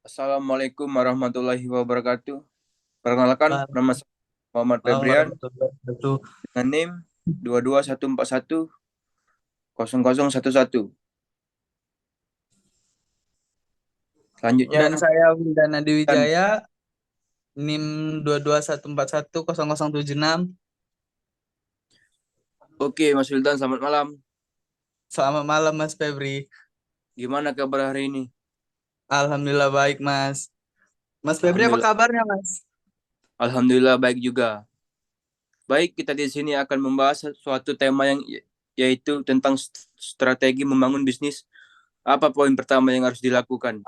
Assalamualaikum warahmatullahi wabarakatuh. Perkenalkan, nama saya Muhammad Assalamualaikum Febrian warahmatullahi wabarakatuh. dengan NIM 221410011. Dan Selanjutnya, saya Wildana dan Diwijaya, NIM 221410076. oke Mas Wildan, selamat malam. Selamat malam Mas Febri. Gimana kabar hari ini? Alhamdulillah baik Mas. Mas Febri apa Alhamdulillah, kabarnya Mas? alhamdulillah baik juga. Baik, kita di sini akan membahas suatu tema yang yaitu tentang strategi membangun bisnis. Apa poin pertama yang harus dilakukan?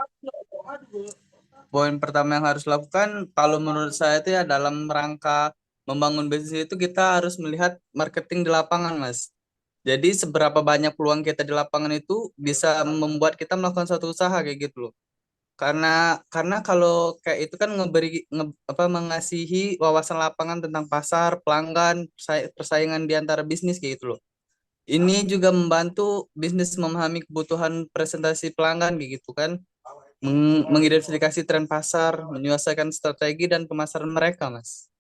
Poin pertama yang harus dilakukan kalau menurut saya itu ya dalam rangka membangun bisnis itu kita harus melihat marketing di lapangan Mas. Jadi seberapa banyak peluang kita di lapangan itu bisa membuat kita melakukan suatu usaha kayak gitu loh. Karena kalau kayak itu kan mengasihi wawasan lapangan tentang pasar, pelanggan, persaingan di antara bisnis kayak gitu loh. Ini juga membantu bisnis memahami kebutuhan presentasi pelanggan kayak gitu kan, mengidentifikasi tren pasar, menyelesaikan strategi dan pemasaran mereka, Mas.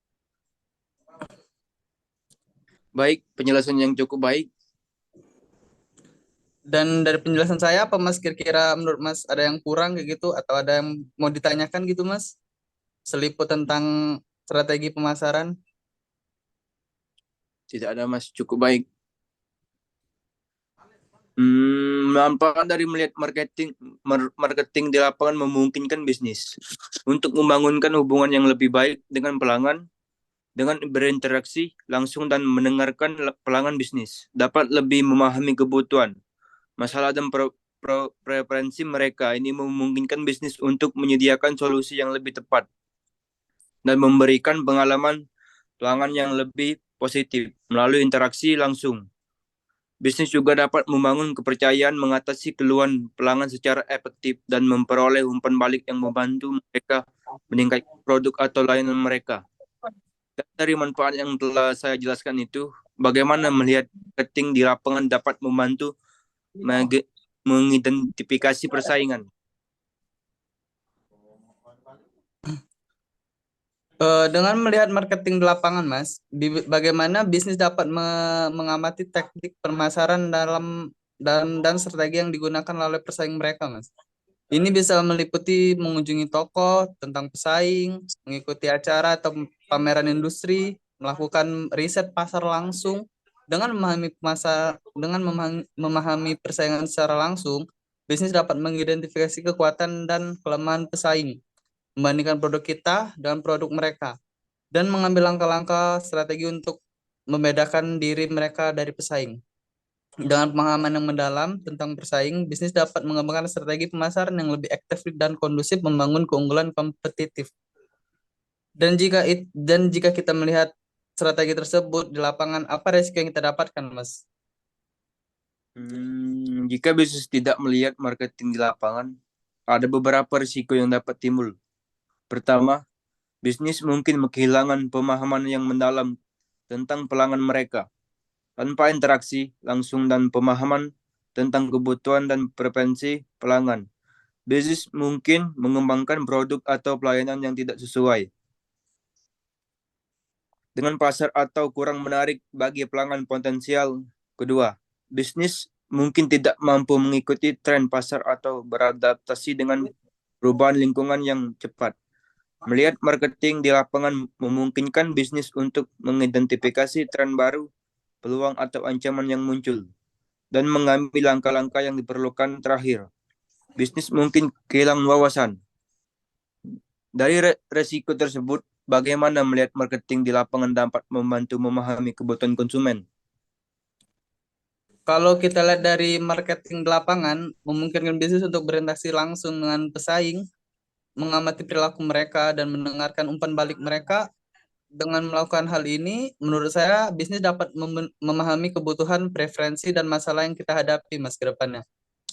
Baik, penjelasan yang cukup baik. Dan dari penjelasan saya apa Mas kira-kira menurut Mas ada yang kurang kayak gitu atau ada yang mau ditanyakan gitu Mas? Seliput tentang strategi pemasaran. Tidak ada Mas, cukup baik. Manfaat dari melihat marketing di lapangan memungkinkan bisnis untuk membangunkan hubungan yang lebih baik dengan pelanggan, dengan berinteraksi langsung dan mendengarkan pelanggan bisnis, dapat lebih memahami kebutuhan, masalah dan preferensi mereka. Ini memungkinkan bisnis untuk menyediakan solusi yang lebih tepat dan memberikan pengalaman pelanggan yang lebih positif melalui interaksi langsung. Bisnis juga dapat membangun kepercayaan, mengatasi keluhan pelanggan secara efektif, dan memperoleh umpan balik yang membantu mereka meningkatkan produk atau layanan mereka. Dan dari manfaat yang telah saya jelaskan itu, bagaimana melihat marketing di lapangan dapat membantu mengidentifikasi persaingan. Dengan melihat marketing di lapangan, Mas, bagaimana bisnis dapat mengamati teknik pemasaran dan strategi yang digunakan oleh pesaing mereka, Mas. Ini bisa meliputi mengunjungi toko tentang pesaing, mengikuti acara atau pameran industri, melakukan riset pasar langsung. Dengan memahami persaingan secara langsung, bisnis dapat mengidentifikasi kekuatan dan kelemahan pesaing, membandingkan produk kita dengan produk mereka, dan mengambil langkah-langkah strategi untuk membedakan diri mereka dari pesaing. Dengan pemahaman yang mendalam tentang persaing, bisnis dapat mengembangkan strategi pemasaran yang lebih efektif dan kondusif membangun keunggulan kompetitif. Dan jika kita melihat strategi tersebut di lapangan, apa resiko yang kita dapatkan, Mas? Jika bisnis tidak melihat marketing di lapangan, ada beberapa risiko yang dapat timbul. Pertama, bisnis mungkin kehilangan pemahaman yang mendalam tentang pelanggan mereka. Tanpa interaksi langsung dan pemahaman tentang kebutuhan dan preferensi pelanggan, bisnis mungkin mengembangkan produk atau pelayanan yang tidak sesuai dengan pasar atau kurang menarik bagi pelanggan potensial. Kedua, bisnis mungkin tidak mampu mengikuti tren pasar atau beradaptasi dengan perubahan lingkungan yang cepat. Melihat marketing di lapangan memungkinkan bisnis untuk mengidentifikasi tren baru, peluang atau ancaman yang muncul, dan mengambil langkah-langkah yang diperlukan. Terakhir, bisnis mungkin kehilangan wawasan. Dari resiko tersebut, bagaimana melihat marketing di lapangan dapat membantu memahami kebutuhan konsumen? Kalau kita lihat dari marketing di lapangan, memungkinkan bisnis untuk berinteraksi langsung dengan pesaing, mengamati perilaku mereka dan mendengarkan umpan balik mereka. Dengan melakukan hal ini, menurut saya bisnis dapat memahami kebutuhan, preferensi, dan masalah yang kita hadapi, Mas, ke depannya.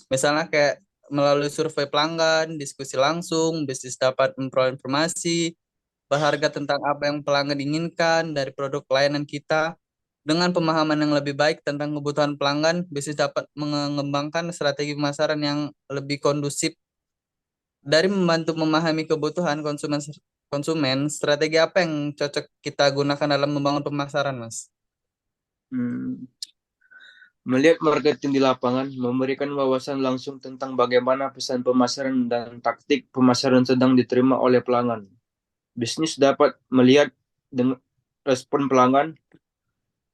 Misalnya kayak melalui survei pelanggan, diskusi langsung, bisnis dapat memperoleh informasi berharga tentang apa yang pelanggan inginkan dari produk layanan kita. Dengan pemahaman yang lebih baik tentang kebutuhan pelanggan, bisnis dapat mengembangkan strategi pemasaran yang lebih kondusif Dari membantu memahami kebutuhan konsumen, strategi apa yang cocok kita gunakan dalam membangun pemasaran, Mas? Hmm, Melihat marketing di lapangan, memberikan wawasan langsung tentang bagaimana pesan pemasaran dan taktik pemasaran sedang diterima oleh pelanggan. Bisnis dapat melihat dengan respon pelanggan,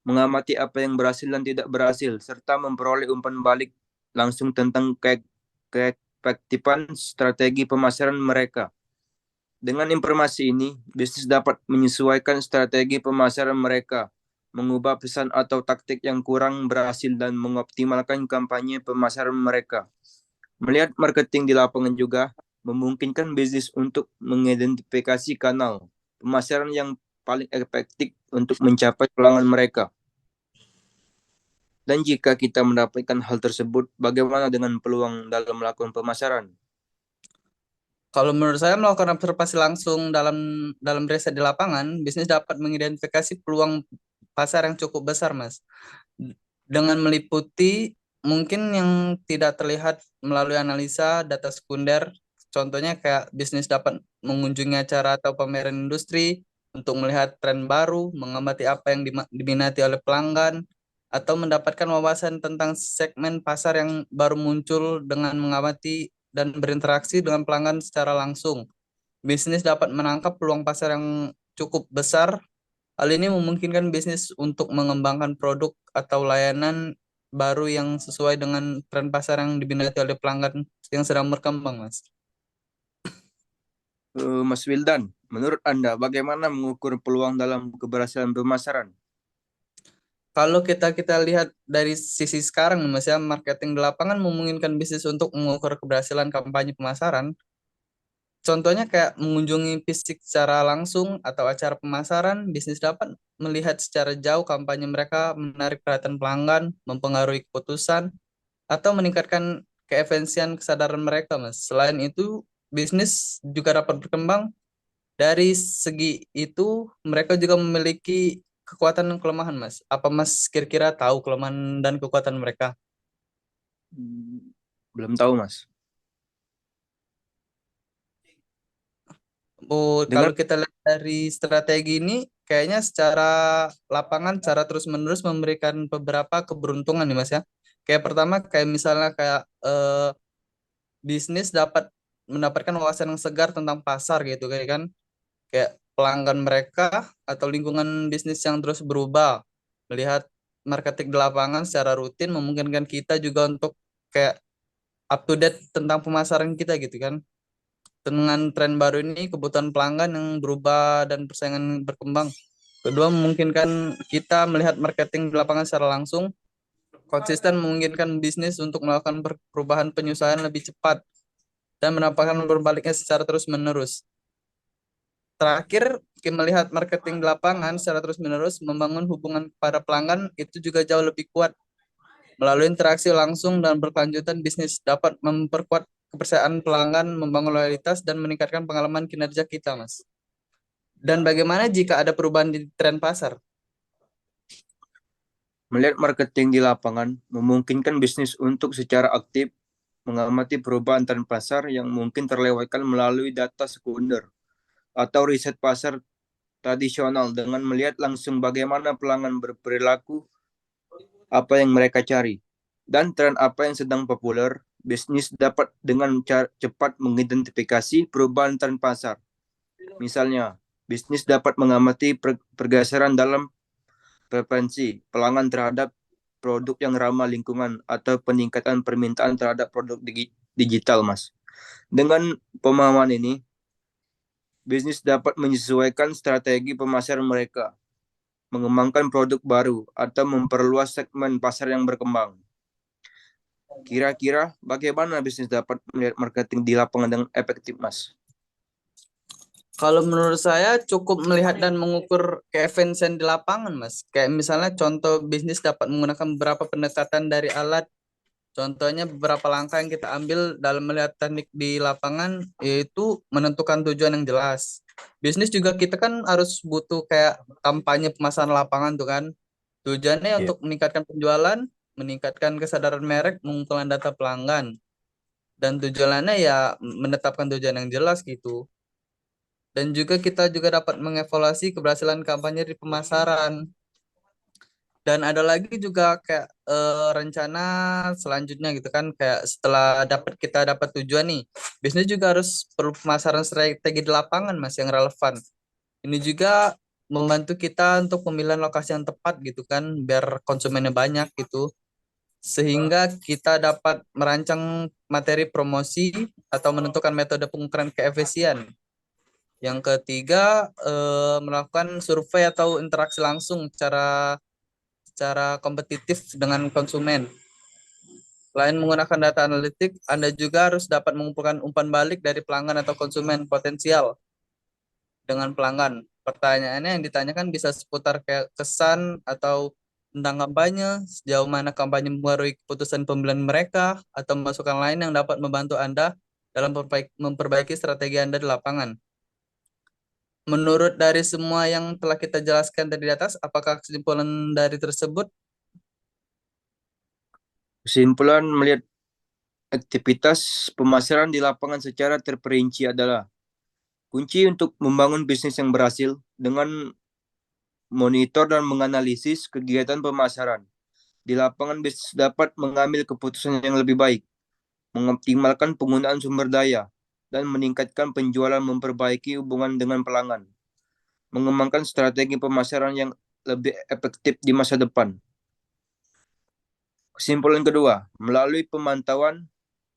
mengamati apa yang berhasil dan tidak berhasil, serta memperoleh umpan balik langsung tentang keefektifan strategi pemasaran mereka. Dengan informasi ini, bisnis dapat menyesuaikan strategi pemasaran mereka, mengubah pesan atau taktik yang kurang berhasil dan mengoptimalkan kampanye pemasaran mereka. Melihat marketing di lapangan juga memungkinkan bisnis untuk mengidentifikasi kanal pemasaran yang paling efektif untuk mencapai pelanggan mereka. Dan jika kita mendapatkan hal tersebut, bagaimana dengan peluang dalam melakukan pemasaran? Kalau menurut saya melakukan observasi langsung dalam riset di lapangan, bisnis dapat mengidentifikasi peluang pasar yang cukup besar, Mas. Dengan meliputi mungkin yang tidak terlihat melalui analisa data sekunder, contohnya kayak bisnis dapat mengunjungi acara atau pameran industri untuk melihat tren baru, mengamati apa yang diminati oleh pelanggan, atau mendapatkan wawasan tentang segmen pasar yang baru muncul dengan mengamati dan berinteraksi dengan pelanggan secara langsung. Bisnis dapat menangkap peluang pasar yang cukup besar. Hal ini memungkinkan bisnis untuk mengembangkan produk atau layanan baru yang sesuai dengan tren pasar yang diminati oleh pelanggan yang sedang berkembang, Mas. Mas Wildan, menurut Anda bagaimana mengukur peluang dalam keberhasilan pemasaran? Kalau kita lihat dari sisi sekarang, Mas, ya, marketing di lapangan memungkinkan bisnis untuk mengukur keberhasilan kampanye pemasaran. Contohnya kayak mengunjungi fisik secara langsung atau acara pemasaran, bisnis dapat melihat secara jauh kampanye mereka menarik perhatian pelanggan, mempengaruhi keputusan, atau meningkatkan keefisiensian kesadaran mereka, Mas. Selain itu, bisnis juga dapat berkembang. Dari segi itu, mereka juga memiliki kekuatan dan kelemahan, Mas. Apa Mas kira-kira tahu kelemahan dan kekuatan mereka? Hmm, Belum tahu, Mas. Oh, Dengan kalau kita lihat dari strategi ini, kayaknya secara lapangan, secara terus-menerus memberikan beberapa keberuntungan nih, Mas, ya. Kayak pertama, kayak misalnya kayak bisnis dapat mendapatkan wawasan yang segar tentang pasar gitu kayak kan. Kayak pelanggan mereka atau lingkungan bisnis yang terus berubah. Melihat marketing di lapangan secara rutin memungkinkan kita juga untuk kayak up to date tentang pemasaran kita gitu kan. Dengan tren baru ini, kebutuhan pelanggan yang berubah dan persaingan berkembang. Kedua, memungkinkan kita melihat marketing di lapangan secara langsung, konsisten memungkinkan bisnis untuk melakukan perubahan penyesuaian lebih cepat dan mendapatkan berbaliknya secara terus-menerus. Terakhir, melihat marketing di lapangan secara terus-menerus, membangun hubungan kepada pelanggan itu juga jauh lebih kuat. Melalui interaksi langsung dan berkelanjutan, bisnis dapat memperkuat kepercayaan pelanggan, membangun loyalitas, dan meningkatkan pengalaman kinerja kita, Mas. Dan bagaimana jika ada perubahan di tren pasar? melihat marketing di lapangan memungkinkan bisnis untuk secara aktif mengamati perubahan tren pasar yang mungkin terlewatkan melalui data sekunder atau riset pasar tradisional dengan melihat langsung bagaimana pelanggan berperilaku, apa yang mereka cari, dan tren apa yang sedang populer. Bisnis dapat dengan cepat mengidentifikasi perubahan tren pasar. Misalnya, bisnis dapat mengamati pergeseran dalam preferensi pelanggan terhadap produk yang ramah lingkungan atau peningkatan permintaan terhadap produk digital, Mas. Dengan pemahaman ini, bisnis dapat menyesuaikan strategi pemasaran mereka, mengembangkan produk baru, atau memperluas segmen pasar yang berkembang. Kira-kira bagaimana bisnis dapat melihat marketing di lapangan dengan efektif, Mas? Kalau menurut saya cukup melihat dan mengukur keefisiensian di lapangan, Mas. Kayak misalnya contoh bisnis dapat menggunakan beberapa pendekatan dari alat. Contohnya beberapa langkah yang kita ambil dalam melihat teknik di lapangan yaitu menentukan tujuan yang jelas. Bisnis juga kita kan harus butuh kayak kampanye pemasaran lapangan tuh kan. Tujuannya Iya. untuk meningkatkan penjualan, meningkatkan kesadaran merek, mengumpulkan data pelanggan. dan tujuannya ya menetapkan tujuan yang jelas gitu. Dan juga kita juga dapat mengevaluasi keberhasilan kampanye di pemasaran. Dan ada lagi juga kayak rencana selanjutnya gitu kan, kayak setelah kita dapat tujuan nih, bisnis juga harus perlu pemasaran strategi di lapangan Mas yang relevan. Ini juga membantu kita untuk pemilihan lokasi yang tepat gitu kan, biar konsumennya banyak gitu. Sehingga kita dapat merancang materi promosi atau menentukan metode pengukuran keefisien. Yang ketiga, melakukan survei atau interaksi langsung secara kompetitif dengan konsumen. Selain menggunakan data analitik, Anda juga harus dapat mengumpulkan umpan balik dari pelanggan atau konsumen potensial dengan pelanggan. Pertanyaannya yang ditanyakan bisa seputar kayak kesan atau tentang kampanye, sejauh mana kampanye mempengaruhi keputusan pembelian mereka, atau masukan lain yang dapat membantu Anda dalam memperbaiki strategi Anda di lapangan. Menurut dari semua yang telah kita jelaskan tadi di atas, apakah kesimpulan dari tersebut? Kesimpulan melihat aktivitas pemasaran di lapangan secara terperinci adalah kunci untuk membangun bisnis yang berhasil dengan monitor dan menganalisis kegiatan pemasaran. Di lapangan bisnis dapat mengambil keputusan yang lebih baik, mengoptimalkan penggunaan sumber daya, dan meningkatkan penjualan memperbaiki hubungan dengan pelanggan, mengembangkan strategi pemasaran yang lebih efektif di masa depan. Kesimpulan kedua, melalui pemantauan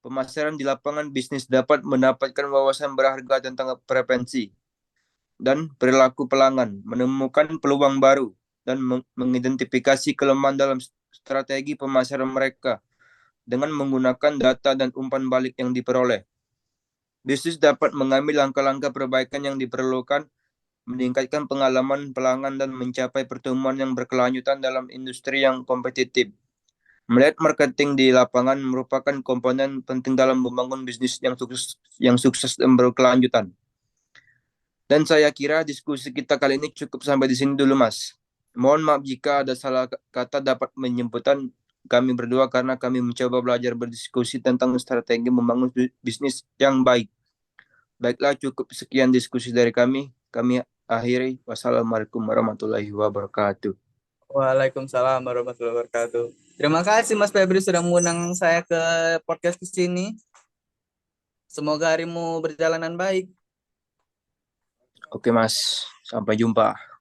pemasaran di lapangan bisnis dapat mendapatkan wawasan berharga tentang preferensi dan perilaku pelanggan, menemukan peluang baru, dan mengidentifikasi kelemahan dalam strategi pemasaran mereka dengan menggunakan data dan umpan balik yang diperoleh. Bisnis dapat mengambil langkah-langkah perbaikan yang diperlukan, meningkatkan pengalaman pelanggan, dan mencapai pertumbuhan yang berkelanjutan dalam industri yang kompetitif. Melihat marketing di lapangan merupakan komponen penting dalam membangun bisnis yang sukses dan berkelanjutan. Dan saya kira diskusi kita kali ini cukup sampai di sini dulu, Mas. Mohon maaf jika ada salah kata dapat menyebutkan kami berdua karena kami mencoba belajar berdiskusi tentang strategi membangun bisnis yang baik. Baiklah, cukup sekian diskusi dari kami. Kami akhiri. Wassalamualaikum warahmatullahi wabarakatuh. Waalaikumsalam warahmatullahi wabarakatuh. Terima kasih Mas Febri sudah mengundang saya ke podcast di sini. Semoga harimu berjalanan baik. Oke, Mas. Sampai jumpa.